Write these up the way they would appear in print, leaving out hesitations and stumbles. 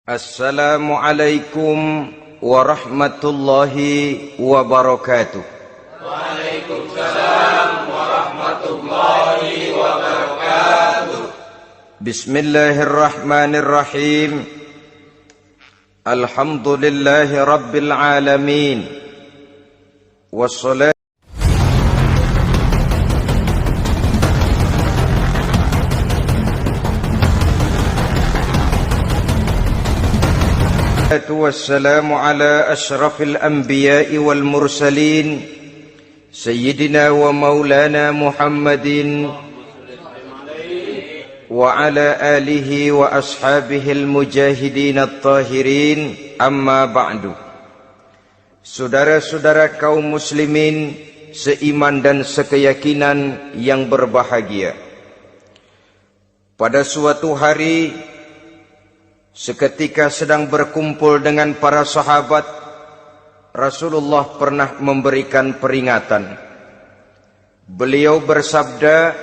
Assalamualaikum warahmatullahi wabarakatuh. Waalaikumsalam warahmatullahi wabarakatuh. Bismillahirrahmanirrahim. Alhamdulillahi rabbil alamin. Wassalatu wassalamu ala ashrafil anbiya'i wal mursalin sayyidina wa maulana Muhammadin wa ala alihi wa ashabihil mujahidin at-tahirin, amma ba'du. Saudara-saudara kaum muslimin seiman dan sekeyakinan yang berbahagia, pada suatu hari seketika sedang berkumpul dengan para sahabat, Rasulullah pernah memberikan peringatan. Beliau bersabda,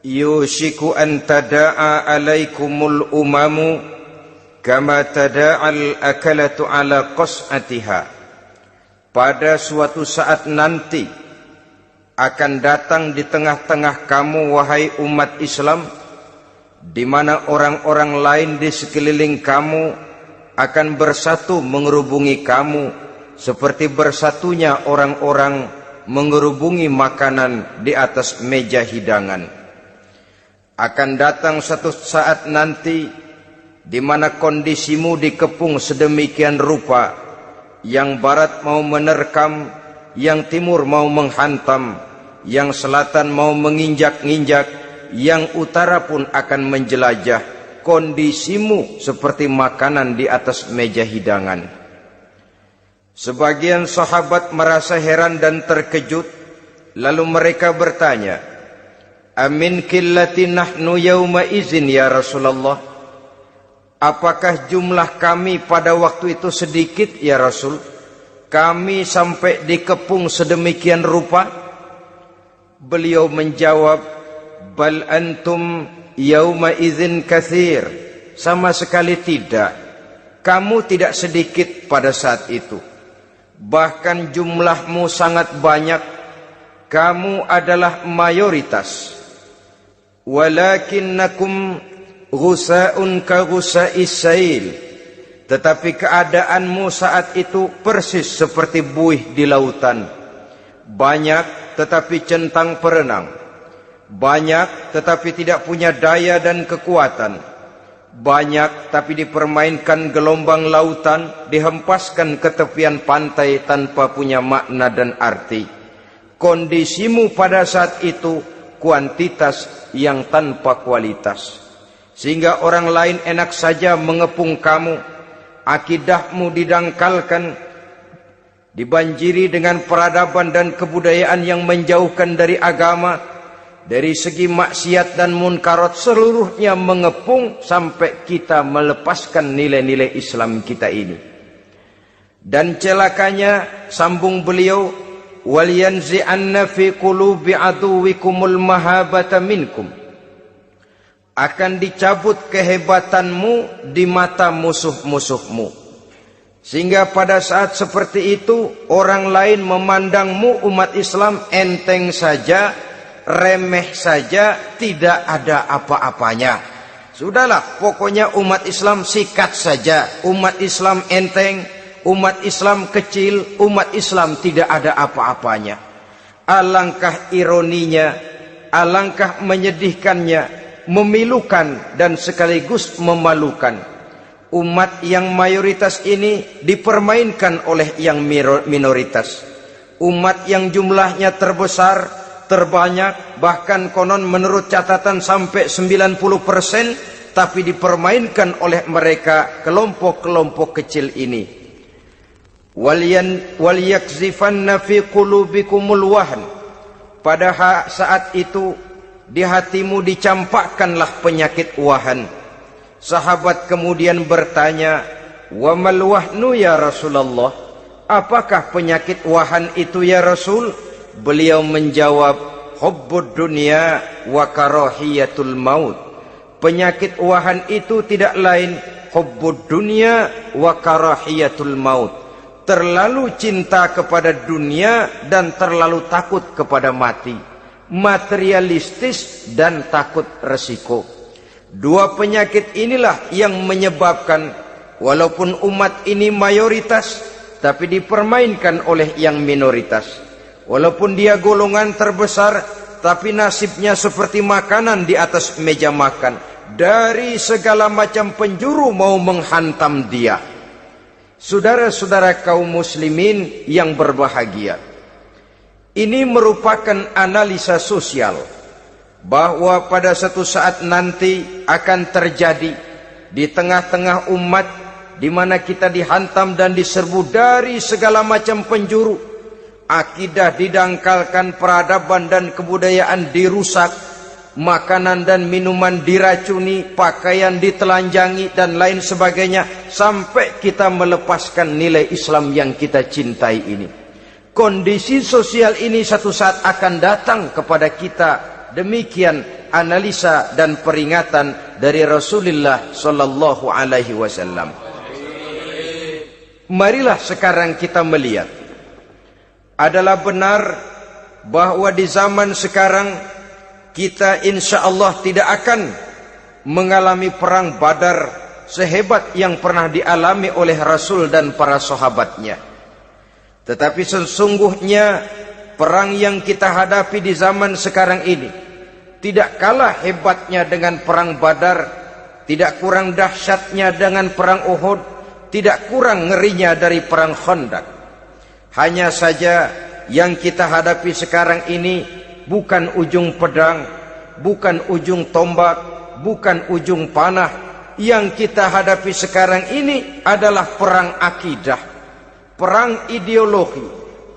yushiku an tada'a alaikumul umamu kama tada'al akalatu ala qas'atiha. Pada suatu saat nanti akan datang di tengah-tengah kamu, wahai umat Islam, di mana orang-orang lain di sekeliling kamu akan bersatu mengerubungi kamu seperti bersatunya orang-orang mengerubungi makanan di atas meja hidangan. Akan datang satu saat nanti di mana kondisimu dikepung sedemikian rupa, yang barat mau menerkam, yang timur mau menghantam, yang selatan mau menginjak-injak, yang utara pun akan menjelajah. Kondisimu seperti makanan di atas meja hidangan. Sebagian sahabat merasa heran dan terkejut, lalu mereka bertanya, amin qillati nahnu yawma izin ya Rasulullah? Apakah jumlah kami pada waktu itu sedikit ya Rasul? Kami sampai dikepung sedemikian rupa? Beliau menjawab, bal antum yauma idzin katsir. Sama sekali tidak. Kamu tidak sedikit pada saat itu. Bahkan jumlahmu sangat banyak. Kamu adalah mayoritas. Walakinnakum ghusa'un ka ghusa'is sail. Tetapi keadaanmu saat itu persis seperti buih di lautan. Banyak tetapi centang perenang. Banyak tetapi tidak punya daya dan kekuatan. Banyak tapi dipermainkan gelombang lautan, dihempaskan ke tepian pantai tanpa punya makna dan arti. Kondisimu pada saat itu kuantitas yang tanpa kualitas, sehingga orang lain enak saja mengepung kamu. Akidahmu didangkalkan, dibanjiri dengan peradaban dan kebudayaan yang menjauhkan dari agama. Dari segi maksiat dan munkarat seluruhnya mengepung sampai kita melepaskan nilai-nilai Islam kita ini. Dan celakanya, sambung beliau, wal yanzi'anna fi qulubi aduwikumul mahabata minkum. Akan dicabut kehebatanmu di mata musuh-musuhmu, sehingga pada saat seperti itu orang lain memandangmu umat Islam enteng saja, remeh saja, tidak ada apa-apanya. Sudahlah, pokoknya umat Islam sikat saja. Umat Islam enteng, umat Islam kecil, umat Islam tidak ada apa-apanya. Alangkah ironinya, alangkah menyedihkannya, memilukan dan sekaligus memalukan. Umat yang mayoritas ini dipermainkan oleh yang minoritas. Umat yang jumlahnya terbesar, terbanyak, bahkan konon menurut catatan sampai 90%, tapi dipermainkan oleh mereka kelompok-kelompok kecil ini. Wal yakzifanna fi qulubikumul wahn. Pada saat itu di hatimu dicampakkanlah penyakit wahan. Sahabat kemudian bertanya, wa mal wahnu ya Rasulullah? Apakah penyakit wahan itu ya Rasul? Beliau menjawab, hubbud dunya wa karahiyatul maut. Penyakit wahan itu tidak lain hubbud dunya wa karahiyatul maut. Terlalu cinta kepada dunia dan terlalu takut kepada mati. Materialistis dan takut resiko. Dua penyakit inilah yang menyebabkan walaupun umat ini mayoritas, tapi dipermainkan oleh yang minoritas. Walaupun dia golongan terbesar, tapi nasibnya seperti makanan di atas meja makan. Dari segala macam penjuru mau menghantam dia. Saudara-saudara kaum muslimin yang berbahagia, ini merupakan analisa sosial bahwa pada satu saat nanti akan terjadi di tengah-tengah umat di mana kita dihantam dan diserbu dari segala macam penjuru. Akidah didangkalkan, peradaban dan kebudayaan dirusak, makanan dan minuman diracuni, pakaian ditelanjangi dan lain sebagainya, sampai kita melepaskan nilai Islam yang kita cintai ini. Kondisi sosial ini satu saat akan datang kepada kita. Demikian analisa dan peringatan dari Rasulullah sallallahu alaihi wasallam. Marilah sekarang kita melihat, adalah benar bahwa di zaman sekarang kita insya Allah tidak akan mengalami perang Badar sehebat yang pernah dialami oleh Rasul dan para sahabatnya. Tetapi sesungguhnya perang yang kita hadapi di zaman sekarang ini tidak kalah hebatnya dengan perang Badar, tidak kurang dahsyatnya dengan perang Uhud, tidak kurang ngerinya dari perang Khandaq. Hanya saja yang kita hadapi sekarang ini bukan ujung pedang, bukan ujung tombak, bukan ujung panah. Yang kita hadapi sekarang ini adalah perang akidah, perang ideologi,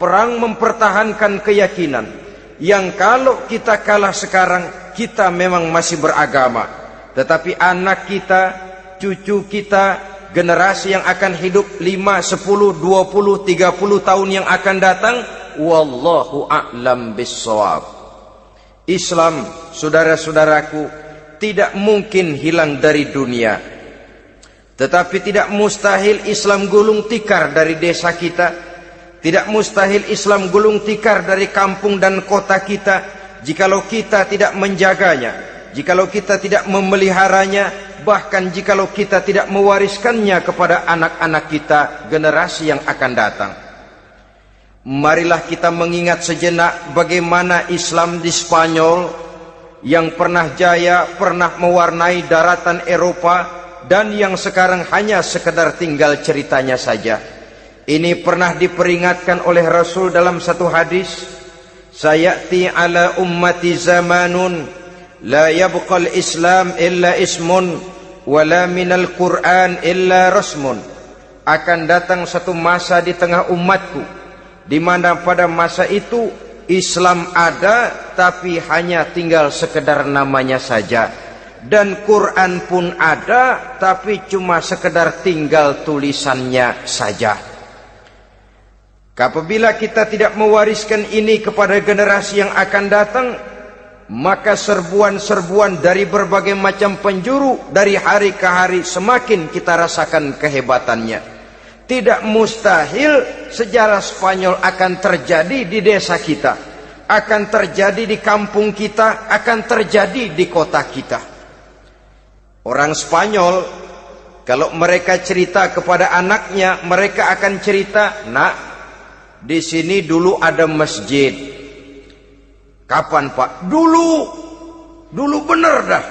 perang mempertahankan keyakinan. Yang kalau kita kalah sekarang, kita memang masih beragama. Tetapi anak kita, cucu kita, generasi yang akan hidup 5, 10, 20, 30 tahun yang akan datang, wallahu a'lam bissawab. Islam, saudara-saudaraku, tidak mungkin hilang dari dunia. Tetapi tidak mustahil Islam gulung tikar dari desa kita. Tidak mustahil Islam gulung tikar dari kampung dan kota kita, jikalau kita tidak menjaganya, jikalau kita tidak memeliharanya, bahkan jikalau kita tidak mewariskannya kepada anak-anak kita, generasi yang akan datang. Marilah kita mengingat sejenak bagaimana Islam di Spanyol yang pernah jaya, pernah mewarnai daratan Eropa, dan yang sekarang hanya sekedar tinggal ceritanya saja. Ini pernah diperingatkan oleh Rasul dalam satu hadis, sayati ala ummati zamanun la yabqal Islam illa ismun wala minal Quran illa rasmun. Akan datang satu masa di tengah umatku di mana pada masa itu Islam ada tapi hanya tinggal sekedar namanya saja, dan Quran pun ada tapi cuma sekedar tinggal tulisannya saja. Apabila kita tidak mewariskan ini kepada generasi yang akan datang, maka serbuan-serbuan dari berbagai macam penjuru dari hari ke hari semakin kita rasakan kehebatannya. Tidak mustahil sejarah Spanyol akan terjadi di desa kita, akan terjadi di kampung kita, akan terjadi di kota kita. Orang Spanyol kalau mereka cerita kepada anaknya, mereka akan cerita, "Nak, di sini dulu ada masjid." Kapan, Pak? Dulu bener dah.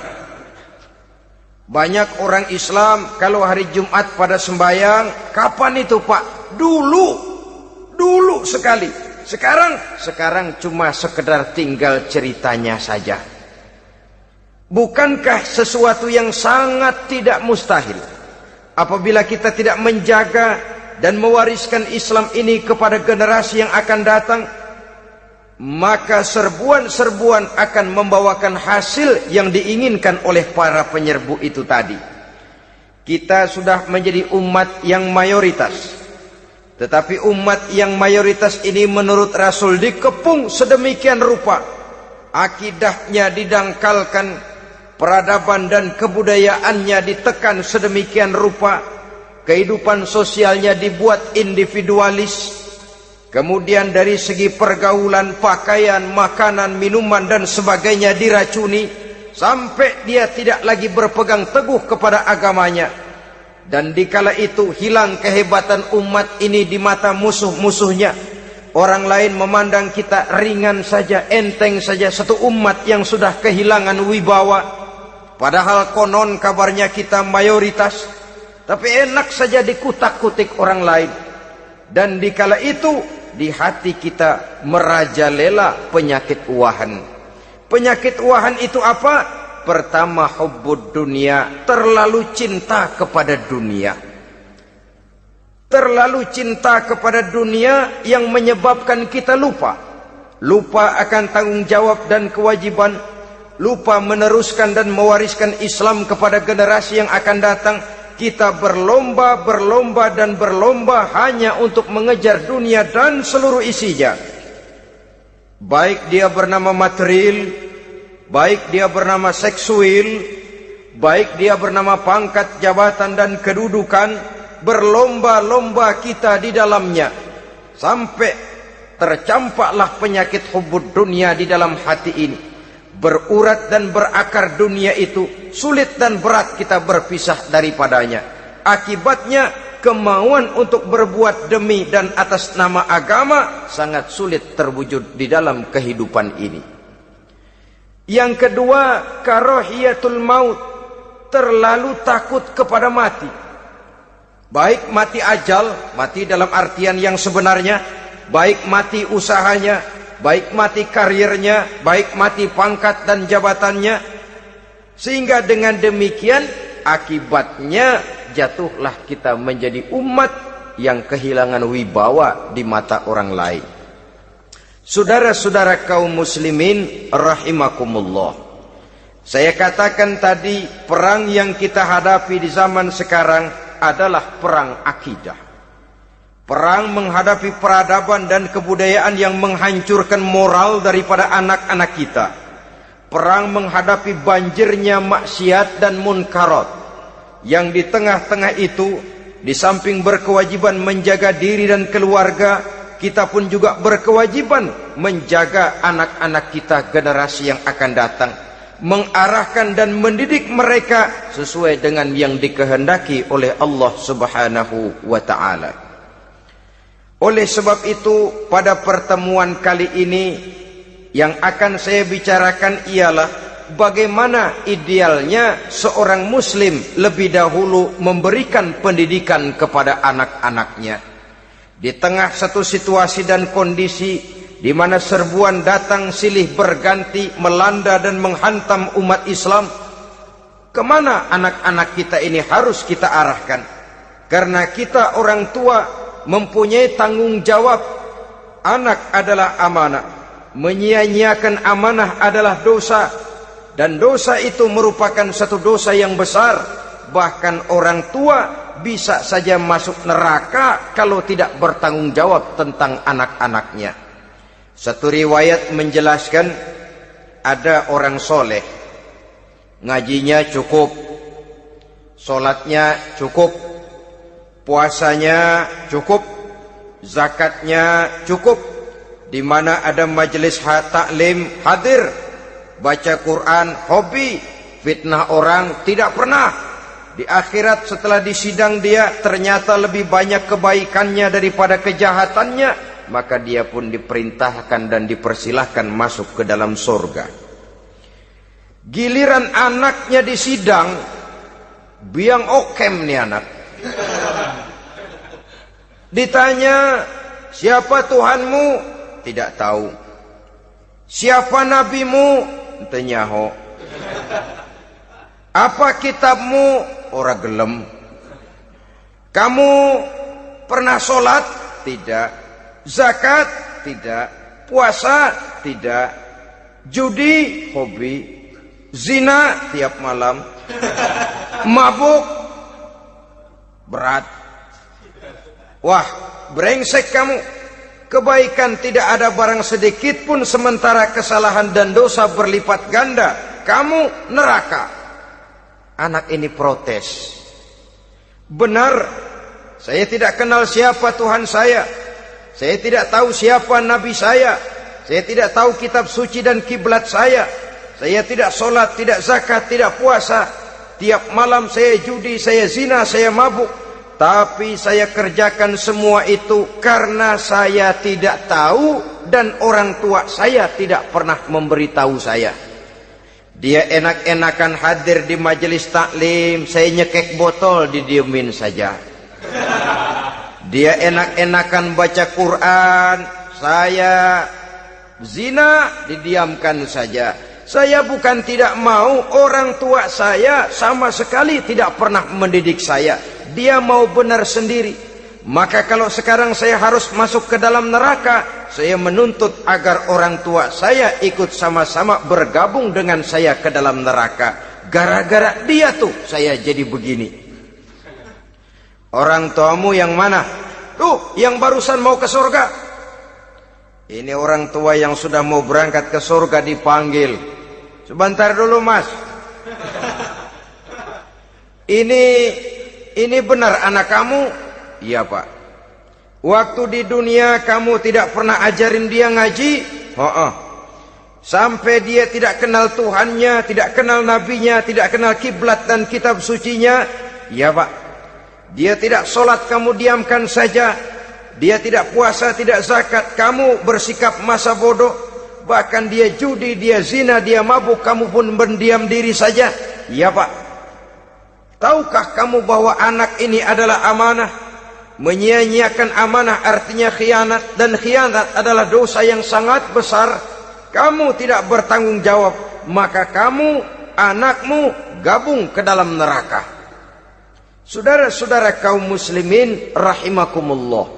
Banyak orang Islam kalau hari Jumat pada sembahyang, kapan itu, Pak? Dulu sekali. Sekarang cuma sekedar tinggal ceritanya saja. Bukankah sesuatu yang sangat tidak mustahil apabila kita tidak menjaga dan mewariskan Islam ini kepada generasi yang akan datang, maka serbuan-serbuan akan membawakan hasil yang diinginkan oleh para penyerbu itu tadi. Kita sudah menjadi umat yang mayoritas, tetapi umat yang mayoritas ini menurut Rasul dikepung sedemikian rupa, akidahnya didangkalkan, peradaban dan kebudayaannya ditekan sedemikian rupa, kehidupan sosialnya dibuat individualis, kemudian dari segi pergaulan, pakaian, makanan, minuman dan sebagainya diracuni, sampai dia tidak lagi berpegang teguh kepada agamanya. Dan dikala itu hilang kehebatan umat ini di mata musuh-musuhnya. Orang lain memandang kita ringan saja, enteng saja, satu umat yang sudah kehilangan wibawa. Padahal konon kabarnya kita mayoritas, tapi enak saja dikutak-kutik orang lain. Dan dikala itu di hati kita merajalela penyakit uahan. Penyakit uahan itu apa? Pertama, hubbud dunia, terlalu cinta kepada dunia. Terlalu cinta kepada dunia yang menyebabkan kita lupa akan tanggung jawab dan kewajiban, lupa meneruskan dan mewariskan Islam kepada generasi yang akan datang. Kita berlomba hanya untuk mengejar dunia dan seluruh isinya. Baik dia bernama material, baik dia bernama seksual, baik dia bernama pangkat, jabatan dan kedudukan, berlomba-lomba kita di dalamnya. Sampai tercampaklah penyakit hubbud dunia di dalam hati ini. Berurat dan berakar dunia itu, sulit dan berat kita berpisah daripadanya. Akibatnya kemauan untuk berbuat demi dan atas nama agama sangat sulit terwujud di dalam kehidupan ini. Yang kedua, karahiyatul maut, terlalu takut kepada mati. Baik mati ajal, mati dalam artian yang sebenarnya, baik mati usahanya, baik mati karirnya, baik mati pangkat dan jabatannya. Sehingga dengan demikian akibatnya jatuhlah kita menjadi umat yang kehilangan wibawa di mata orang lain. Saudara-saudara kaum muslimin rahimakumullah, saya katakan tadi, perang yang kita hadapi di zaman sekarang adalah perang akidah. Perang menghadapi peradaban dan kebudayaan yang menghancurkan moral daripada anak-anak kita. Perang menghadapi banjirnya maksiat dan munkarat. Yang di tengah-tengah itu, di samping berkewajiban menjaga diri dan keluarga, kita pun juga berkewajiban menjaga anak-anak kita, generasi yang akan datang. Mengarahkan dan mendidik mereka sesuai dengan yang dikehendaki oleh Allah Subhanahu wa ta'ala. Oleh sebab itu, pada pertemuan kali ini yang akan saya bicarakan ialah bagaimana idealnya seorang muslim lebih dahulu memberikan pendidikan kepada anak-anaknya. Di tengah satu situasi dan kondisi di mana serbuan datang silih berganti melanda dan menghantam umat Islam, kemana anak-anak kita ini harus kita arahkan? Karena kita orang tua mempunyai tanggung jawab. Anak adalah amanah, menyia-nyiakan amanah adalah dosa, dan dosa itu merupakan satu dosa yang besar. Bahkan orang tua bisa saja masuk neraka kalau tidak bertanggung jawab tentang anak-anaknya. Satu riwayat menjelaskan, ada orang soleh, ngajinya cukup, sholatnya cukup, puasanya cukup, zakatnya cukup, di mana ada majelis taklim hadir, baca Quran hobi, fitnah orang tidak pernah. Di akhirat setelah disidang dia ternyata lebih banyak kebaikannya daripada kejahatannya, maka dia pun diperintahkan dan dipersilahkan masuk ke dalam surga. Giliran anaknya disidang, biang okem nih anak. Ditanya, siapa Tuhanmu? Tidak tahu. Siapa nabimu? Tenyaho. Apa kitabmu? Ora gelem. Kamu pernah sholat? Tidak. Zakat? Tidak. Puasa? Tidak. Judi? Hobi. Zina? Tiap malam. Mabuk? Berat. Wah, brengsek kamu. Kebaikan tidak ada barang sedikit pun, sementara kesalahan dan dosa berlipat ganda. kamu neraka. Anak ini protes. Benar, saya tidak kenal siapa Tuhan saya. Saya tidak tahu siapa Nabi saya. Saya tidak tahu kitab suci dan kiblat saya. Saya tidak sholat, tidak zakat, tidak puasa. Tiap malam saya judi, saya zina, saya mabuk. Tapi saya kerjakan semua itu karena saya tidak tahu dan orang tua saya tidak pernah memberitahu saya. Dia enak-enakan hadir di majelis taklim, saya nyekek botol, didiemin saja. Dia enak-enakan baca Quran, saya zina, didiamkan saja. Saya bukan tidak mau, orang tua saya sama sekali tidak pernah mendidik saya. Dia mau benar sendiri. Maka kalau sekarang saya harus masuk ke dalam neraka, saya menuntut agar orang tua saya ikut sama-sama bergabung dengan saya ke dalam neraka. Gara-gara dia tuh saya jadi begini. Orang tuamu yang mana? Tuh, yang barusan mau ke surga. Ini orang tua yang sudah mau berangkat ke surga dipanggil. Sebentar dulu mas. Ini benar anak kamu? Iya pak. Waktu di dunia kamu tidak pernah ajarin dia ngaji? Sampai dia tidak kenal Tuhannya, tidak kenal nabinya, tidak kenal kiblat dan kitab sucinya? Iya pak. Dia tidak sholat, kamu diamkan saja. Dia tidak puasa, tidak zakat, kamu bersikap masa bodoh. Bahkan dia judi, dia zina, dia mabuk, kamu pun berdiam diri saja. Iya pak. Tahukah kamu bahwa anak ini adalah amanah? Menyia-nyiakan amanah artinya khianat, dan khianat adalah dosa yang sangat besar. Kamu tidak bertanggung jawab, maka kamu, anakmu gabung ke dalam neraka. Saudara-saudara kaum muslimin rahimakumullah,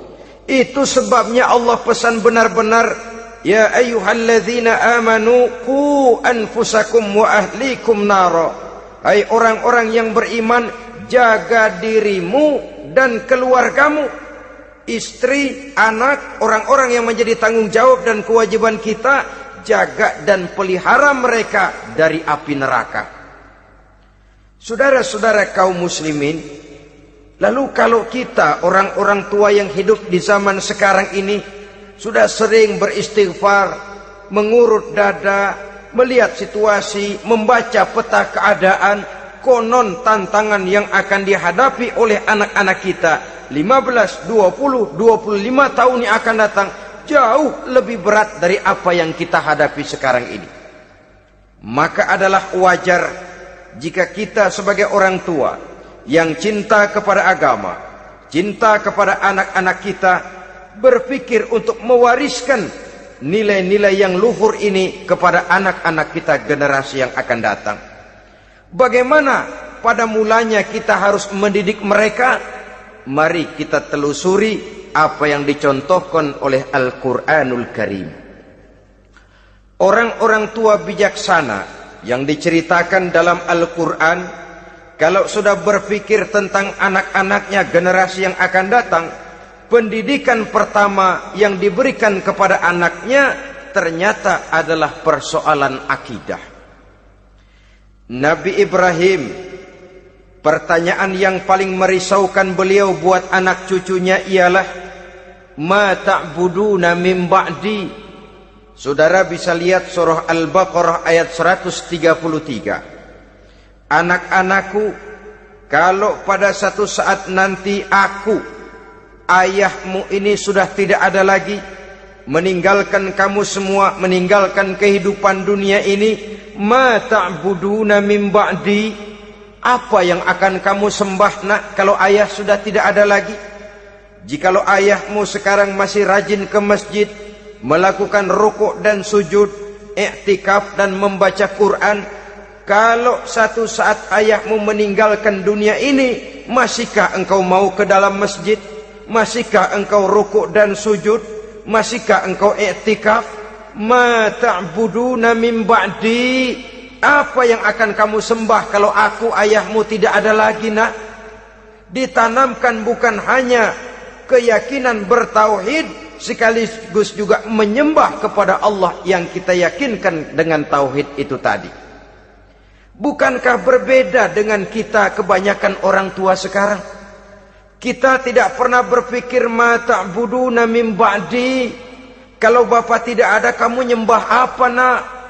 itu sebabnya Allah pesan benar-benar, ya ayyuhalladzina amanu qu anfusakum wa ahlikum nara. Hai orang-orang yang beriman, jaga dirimu dan keluargamu, istri, anak, orang-orang yang menjadi tanggung jawab dan kewajiban kita, jaga dan pelihara mereka dari api neraka. Saudara-saudara kaum muslimin, lalu kalau kita orang-orang tua yang hidup di zaman sekarang ini sudah sering beristighfar, mengurut dada, melihat situasi, membaca peta keadaan, konon tantangan yang akan dihadapi oleh anak-anak kita 15, 20, 25 tahun yang akan datang jauh lebih berat dari apa yang kita hadapi sekarang ini. Maka adalah wajar jika kita sebagai orang tua yang cinta kepada agama, cinta kepada anak-anak kita, berpikir untuk mewariskan nilai-nilai yang luhur ini kepada anak-anak kita generasi yang akan datang. Bagaimana pada mulanya kita harus mendidik mereka? Mari kita telusuri apa yang dicontohkan oleh Al-Quranul Karim. Orang-orang tua bijaksana yang diceritakan dalam Al-Quran, kalau sudah berpikir tentang anak-anaknya generasi yang akan datang, pendidikan pertama yang diberikan kepada anaknya ternyata adalah persoalan akidah. Nabi Ibrahim, pertanyaan yang paling merisaukan beliau buat anak cucunya ialah, ma ta'buduna min ba'di. Saudara bisa lihat surah Al-Baqarah ayat 133. Anak-anakku, kalau pada satu saat nanti aku, ayahmu ini sudah tidak ada lagi, meninggalkan kamu semua, meninggalkan kehidupan dunia ini, ma ta'buduna min ba'di, apa yang akan kamu sembah nak kalau ayah sudah tidak ada lagi? Jikalau ayahmu sekarang masih rajin ke masjid, melakukan rukuk dan sujud, i'tikaf dan membaca Quran, kalau satu saat ayahmu meninggalkan dunia ini, masihkah engkau mau ke dalam masjid? Masihkah engkau rukuk dan sujud? Masihkah engkau i'tikaf? Ma ta'buduna min ba'di, apa yang akan kamu sembah kalau aku ayahmu tidak ada lagi nak? Ditanamkan bukan hanya keyakinan bertauhid, sekaligus juga menyembah kepada Allah yang kita yakinkan dengan tauhid itu tadi. Bukankah berbeda dengan kita kebanyakan orang tua sekarang? Kita tidak pernah berpikir ma ta'buduna min ba'di. Kalau bapak tidak ada, kamu nyembah apa nak?